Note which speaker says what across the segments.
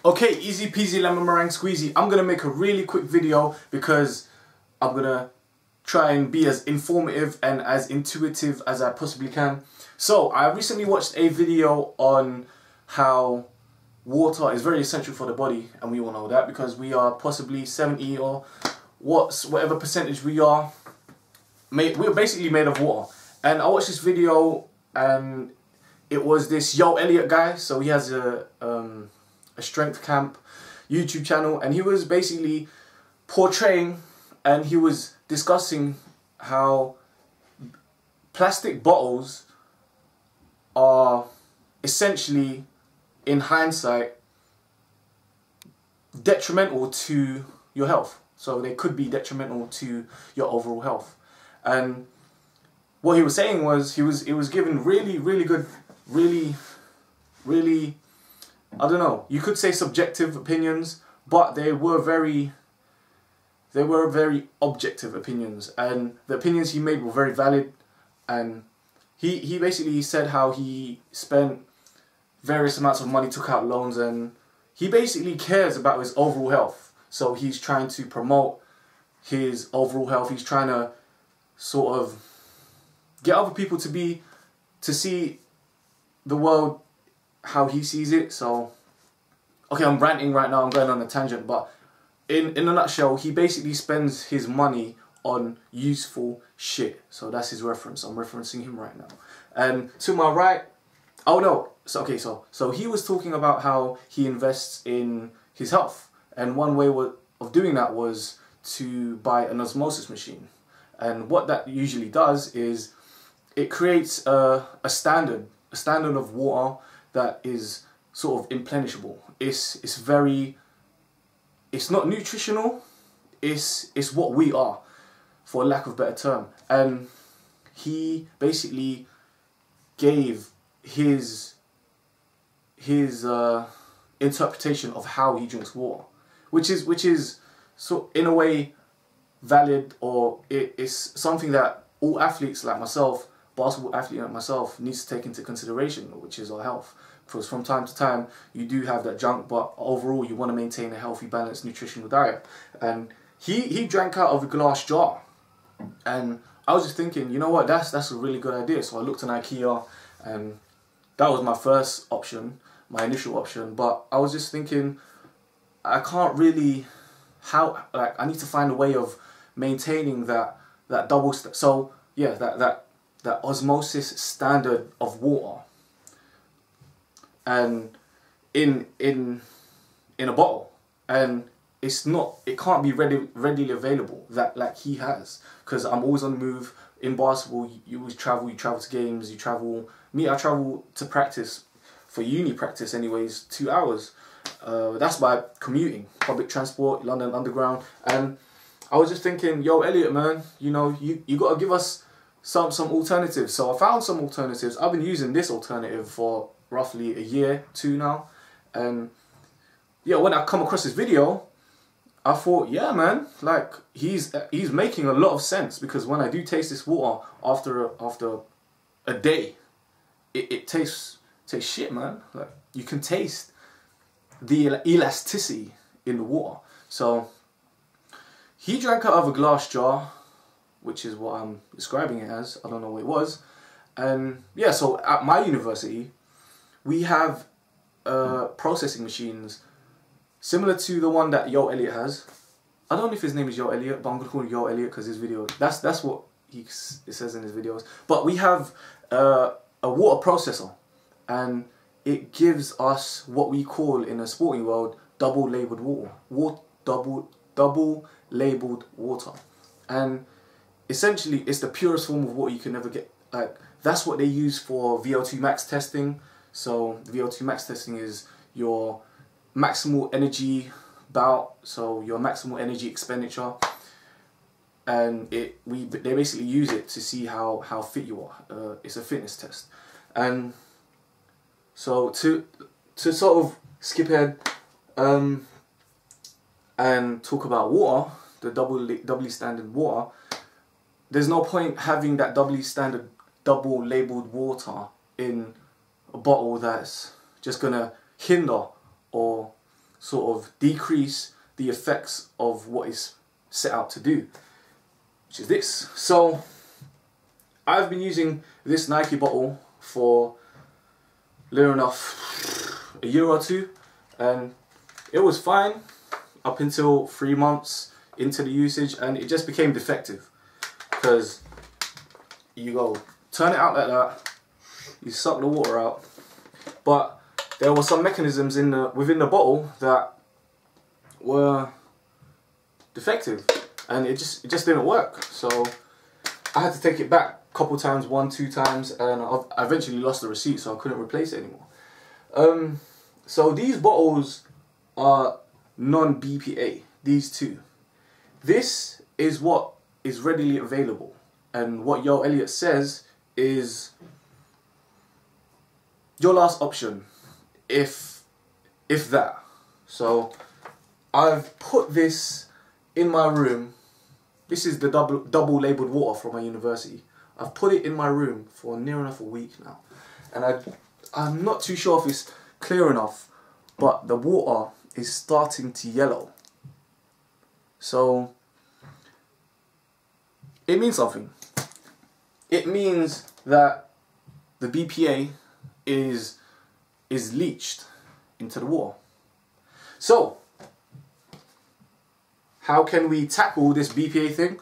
Speaker 1: Okay, easy peasy lemon meringue squeezy. I'm gonna make a really quick video because I'm gonna try and be as informative and as intuitive as I possibly can. So I recently watched a video on how water is very essential for the body, and we all know that because we are possibly 70 or whatever percentage we are, we're basically made of water. And I watched this video and it was this Yo Elliott guy. So he has a strength camp YouTube channel, and he was basically portraying and he was discussing how plastic bottles are essentially, in hindsight, detrimental to your health. So they could be detrimental to your overall health. And what he was saying was he was given really good, really I don't know, you could say subjective opinions, but they were very objective opinions, and the opinions he made were very valid. And he basically said how he spent various amounts of money, took out loans, and he basically cares about his overall health. So he's trying to promote his overall health. He's trying to sort of get other people to see the world how he sees it. So, okay, I'm ranting right now, I'm going on a tangent, but in a nutshell, he basically spends his money on useful shit. So that's his reference. I'm referencing him right now. And to my right, oh no, so okay, so he was talking about how he invests in his health, and one way of doing that was to buy an osmosis machine. And what that usually does is it creates a standard of water that is sort of implenishable. It's not nutritional, it's what we are, for lack of a better term. And he basically gave his interpretation of how he drinks water, which is so in a way valid, or it's something that all athletes like myself, basketball athlete like myself, needs to take into consideration, which is our health. Because from time to time you do have that junk, but overall you want to maintain a healthy, balanced, nutritional diet. And he drank out of a glass jar, and I was just thinking, you know what, that's a really good idea. So I looked on IKEA, and that was my first option, my initial option. But I was just thinking, I can't really, I need to find a way of maintaining that double so yeah, that osmosis standard of water, and in a bottle, and it can't be readily available like he has, because I'm always on the move. In basketball, you always travel. You travel to games. You travel. Me, I travel to practice, for uni practice anyways, 2 hours. That's by commuting, public transport, London Underground. And I was just thinking, yo, Elliot, man, you know, you got to give us some alternatives. So I found some alternatives. I've been using this alternative for roughly a year, 2 now. And yeah, when I come across this video, I thought, yeah, man, like he's making a lot of sense, because when I do taste this water after a day, it tastes shit, man. Like you can taste the elasticity in the water. So he drank out of a glass jar, which is what I'm describing it as. I don't know what it was. And yeah, so at my university, we have processing machines similar to the one that Yo Elliott has. I don't know if his name is Yo Elliott, but I'm gonna call him Yo Elliott because his video, that's what it says in his videos. But we have a water processor, and it gives us what we call in a sporting world double labeled water. Double labeled water. And essentially it's the purest form of water you can ever get. Like that's what they use for Vo2 Max Testing. So Vo2 Max Testing is your maximal energy bout, so your maximal energy expenditure, and they basically use it to see how fit you are. It's a fitness test. And so to sort of skip ahead and talk about water, the doubly standard water, there's no point having that doubly standard, double labeled water in a bottle that's just gonna hinder or sort of decrease the effects of what is set out to do, which is this. So I've been using this Nike bottle for near enough a year or two, and it was fine up until 3 months into the usage, and it just became defective because you go turn it out like that, you suck the water out, but there were some mechanisms within the bottle that were defective, and it just didn't work. So I had to take it back a couple times, 1-2 times, and I eventually lost the receipt, so I couldn't replace it anymore. So these bottles are non-BPA, these two. This is what is readily available, and what Yo Elliott says is your last option, if that. So I've put this in my room. This is the double labeled water from my university. I've put it in my room for near enough a week now, and I'm not too sure if it's clear enough, but the water is starting to yellow. So it means something. It means that the BPA is leached into the water. So how can we tackle this BPA thing?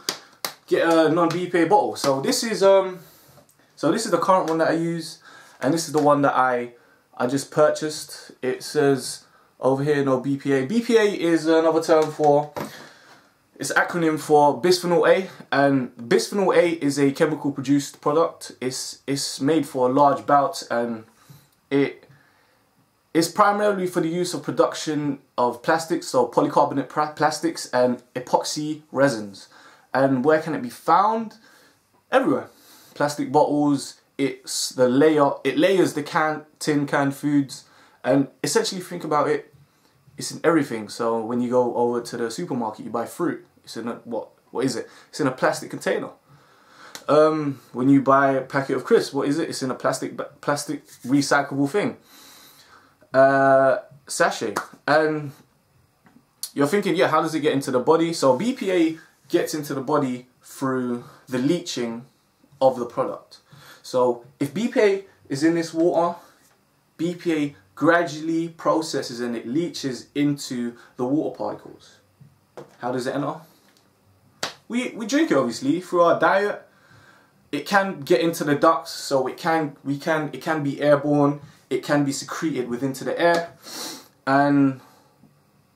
Speaker 1: Get a non-BPA bottle. So this is the current one that I use, and this is the one that I just purchased. It says over here no BPA. BPA is another term for, it's an acronym for Bisphenol-A, and Bisphenol-A is a chemical produced product. It's made for large bouts, and it is primarily for the use of production of plastics, so polycarbonate plastics and epoxy resins. And where can it be found? Everywhere. Plastic bottles, it layers the tin canned foods, and essentially, think about it, it's in everything. So when you go over to the supermarket, you buy fruit, it's in a, what is it? It's in a plastic container. When you buy a packet of crisps, what is it? It's in a plastic recyclable thing. Sachet. And you're thinking, yeah, how does it get into the body? So BPA gets into the body through the leaching of the product. So if BPA is in this water, BPA gradually processes and it leaches into the water particles. How does it enter? We drink it, obviously, through our diet. It can get into the ducts, so it can be airborne. It can be secreted into the air, and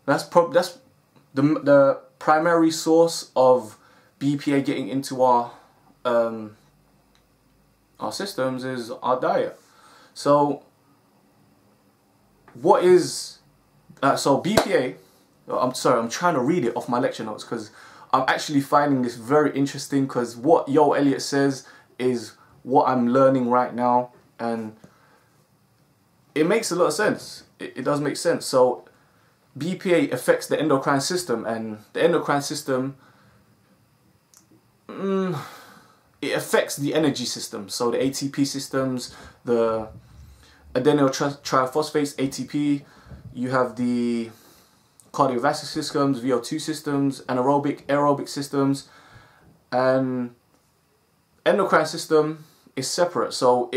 Speaker 1: that's the primary source of BPA getting into our systems is our diet. So what is so BPA? I'm sorry, I'm trying to read it off my lecture notes because I'm actually finding this very interesting, because what Yo Elliott says is what I'm learning right now, and it makes a lot of sense. It does make sense. So BPA affects the endocrine system, and the endocrine system, it affects the energy system. So the ATP systems, the adenyl triphosphates, ATP, you have the cardiovascular systems, Vo2 systems, anaerobic, aerobic systems, and endocrine system is separate. So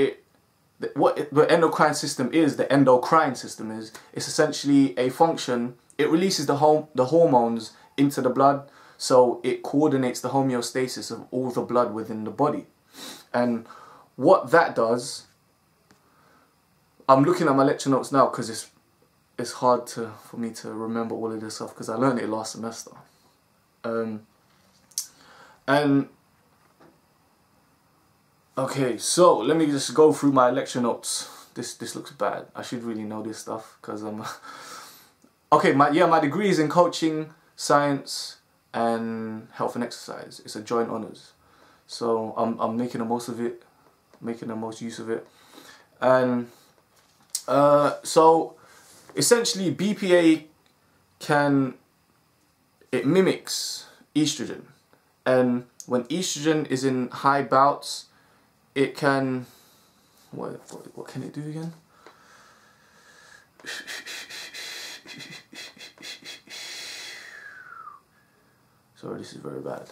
Speaker 1: what the endocrine system is, the endocrine system is, it's essentially a function. It releases the hormones into the blood, so it coordinates the homeostasis of all the blood within the body. And what that does, I'm looking at my lecture notes now because it's hard for me to remember all of this stuff because I learned it last semester. And okay, so let me just go through my lecture notes. This looks bad. I should really know this stuff because I'm okay. My degree is in coaching, science, and health and exercise. It's a joint honours, so I'm making the most of it, making the most use of it. And so essentially BPA it mimics estrogen, and when estrogen is in high bouts, it can, what can it do again? Sorry, this is very bad.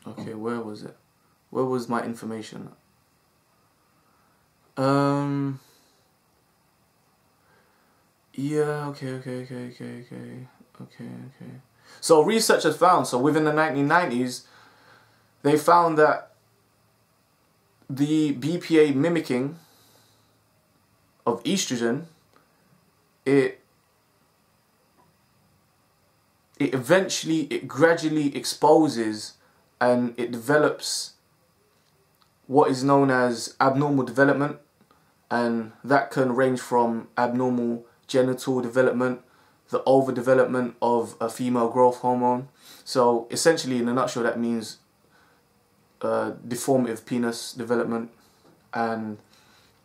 Speaker 1: Okay, where was it? Where was my information? Yeah, okay. So researchers found, so within the 1990s, they found that the BPA mimicking of estrogen, it gradually exposes and it develops what is known as abnormal development, and that can range from abnormal genital development, the overdevelopment of a female growth hormone. So essentially, in a nutshell, that means deformative penis development, and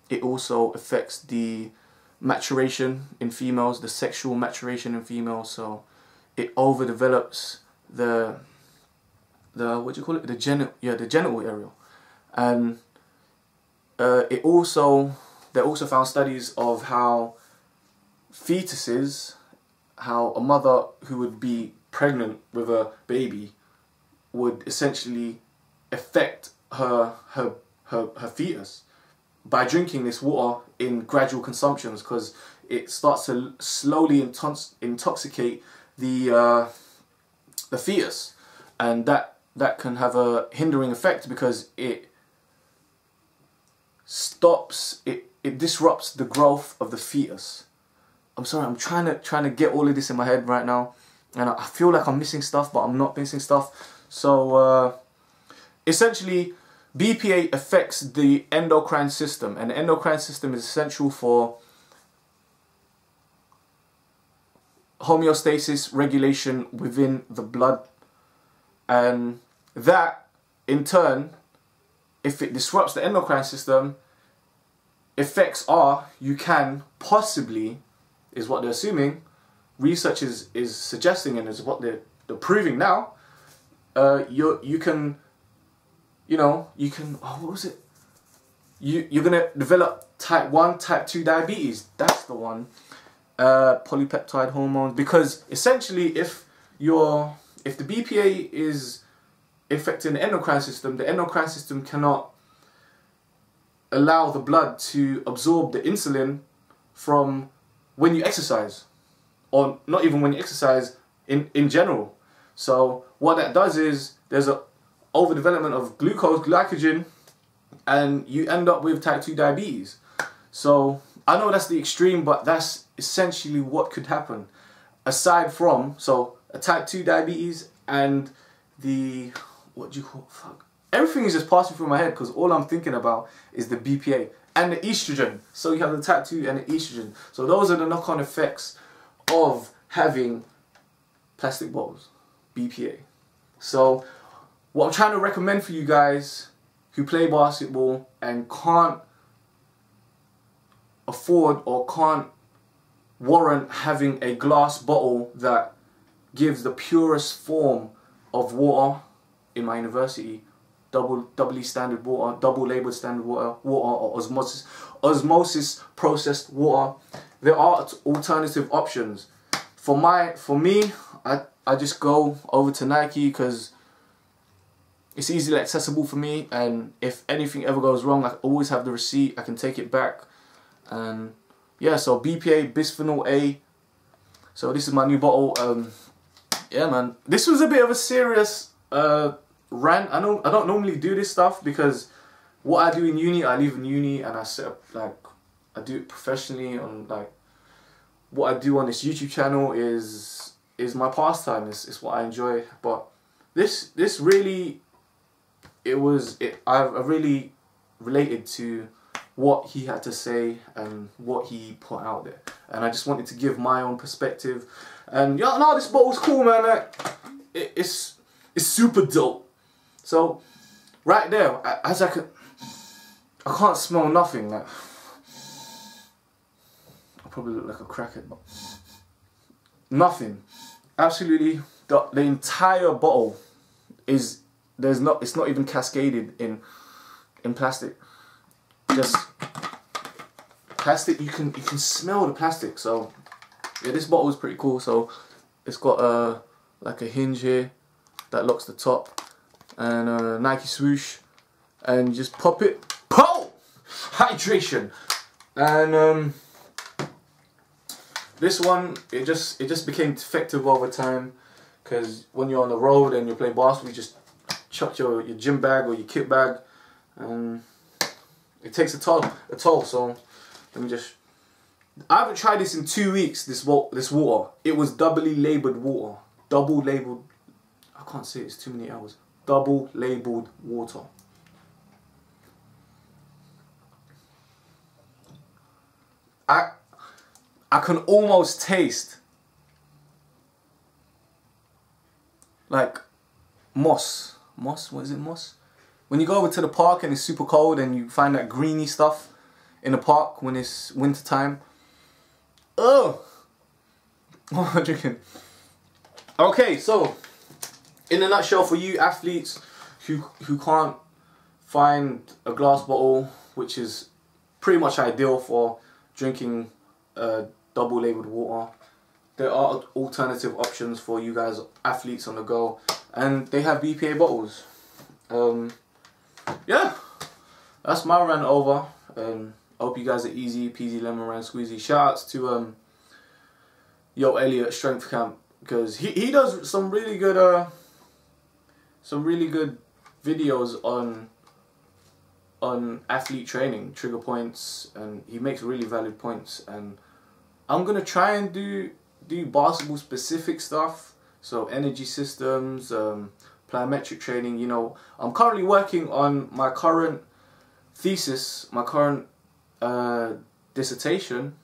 Speaker 1: it also affects the maturation in females, the sexual maturation in females. So it overdevelops the what do you call it? The genital area, and they also found studies of how fetuses, how a mother who would be pregnant with a baby would essentially affect her fetus by drinking this water in gradual consumptions, because it starts to slowly intoxicate the fetus, and that can have a hindering effect because it disrupts the growth of the fetus. I'm sorry, I'm trying to get all of this in my head right now, and I feel like I'm missing stuff, but I'm not missing stuff. So essentially, BPA affects the endocrine system, and the endocrine system is essential for homeostasis regulation within the blood, and that in turn, if it disrupts the endocrine system, effects are you can possibly, is what they're assuming, research is suggesting, and is what they're proving now, you can what was it? You're gonna develop type 1, type 2 diabetes. That's the one. Polypeptide hormones, because essentially if the BPA is affecting the endocrine system cannot allow the blood to absorb the insulin from when you exercise, or not even when you exercise, in general. So what that does is there's a overdevelopment of glycogen, and you end up with type 2 diabetes. So I know that's the extreme, but that's essentially what could happen. Aside from, so a type 2 diabetes and the, what do you call, everything is just passing through my head because all I'm thinking about is the BPA and the estrogen. So you have the type 2 and the estrogen. So those are the knock-on effects of having plastic bottles, BPA. So what I'm trying to recommend for you guys who play basketball and can't afford or can't warrant having a glass bottle that gives the purest form of water in my university, doubly standard water, double labeled standard water, or osmosis processed water. There are alternative options. For me, I just go over to Nike because it's easily accessible for me, and if anything ever goes wrong, I always have the receipt. I can take it back. And yeah, so BPA, Bisphenol-A. So this is my new bottle. Yeah, man, this was a bit of a serious rant. I don't normally do this stuff because what I do in uni, I leave in uni and I set up, like, I do it professionally. On like what I do on this YouTube channel is my pastime. It's what I enjoy. But this really, I really related to what he had to say and what he put out there, and I just wanted to give my own perspective. And yeah, no, this bottle's cool, man. Like, it's super dope. So right there, I can't smell nothing. Like, I probably look like a crackhead, but nothing. Absolutely, the entire bottle is it's not even cascaded in plastic. Just plastic. You can smell the plastic. So yeah, this bottle is pretty cool. So it's got like a hinge here that locks the top, and a Nike swoosh, and you just pop it. Pow! Hydration. And this one, it just became defective over time, because when you're on the road and you're playing basketball, you just chuck your gym bag or your kit bag, and it takes a toll. So let me just. I haven't tried this in 2 weeks. This water. It was doubly labeled water. Double labeled. I can't say it, it's too many hours. Double labeled water. I can almost taste like moss. Moss? What is it, moss? When you go over to the park and it's super cold and you find that greeny stuff in the park when it's winter time. Oh! What am I drinking? Okay, so in a nutshell, for you athletes who can't find a glass bottle, which is pretty much ideal for drinking double labeled water, there are alternative options for you guys athletes on the go, and they have BPA bottles. Yeah, that's my rant over. I hope you guys are easy peasy lemon meringue squeezy. Shout outs to Yo Elliot Strength Camp, because he does some really good videos on athlete training, trigger points, and he makes really valid points. And I'm gonna try and do basketball specific stuff, so energy systems, plyometric training. You know, I'm currently working on my current thesis, my current dissertation.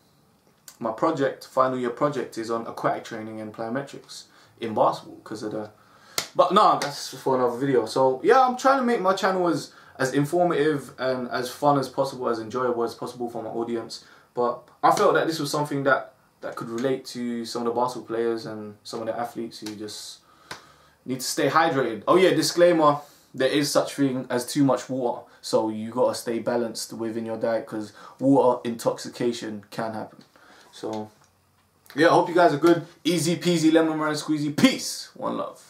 Speaker 1: My project, final year project, is on aquatic training and plyometrics in basketball because of the. But no, that's for another video. So yeah, I'm trying to make my channel as informative and as fun as possible, as enjoyable as possible for my audience. But I felt that this was something that could relate to some of the basketball players and some of the athletes who just need to stay hydrated. Oh yeah, disclaimer, there is such thing as too much water. So you gotta stay balanced within your diet, because water intoxication can happen. So yeah, I hope you guys are good. Easy peasy lemon meringue squeezy. Peace. One love.